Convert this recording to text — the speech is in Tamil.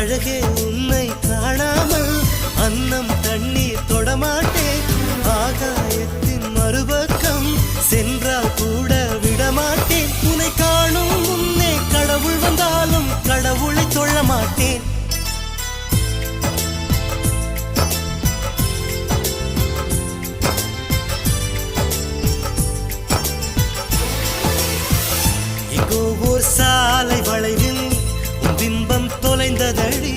அழகே உன்னை காணாமல் அன்னம் தண்ணீர் தொடமாட்டேன். ஆகாயத்தின் மறுபக்கம் சென்றால் கூட விடமாட்டேன். உன்னை காணும் முன்னே கடவுள் வந்தாலும் கடவுளை தொழ மாட்டேன். எங்கோ ஓர் சாலை வளைவில் உன் பிம்பம் தொலைந்ததடி.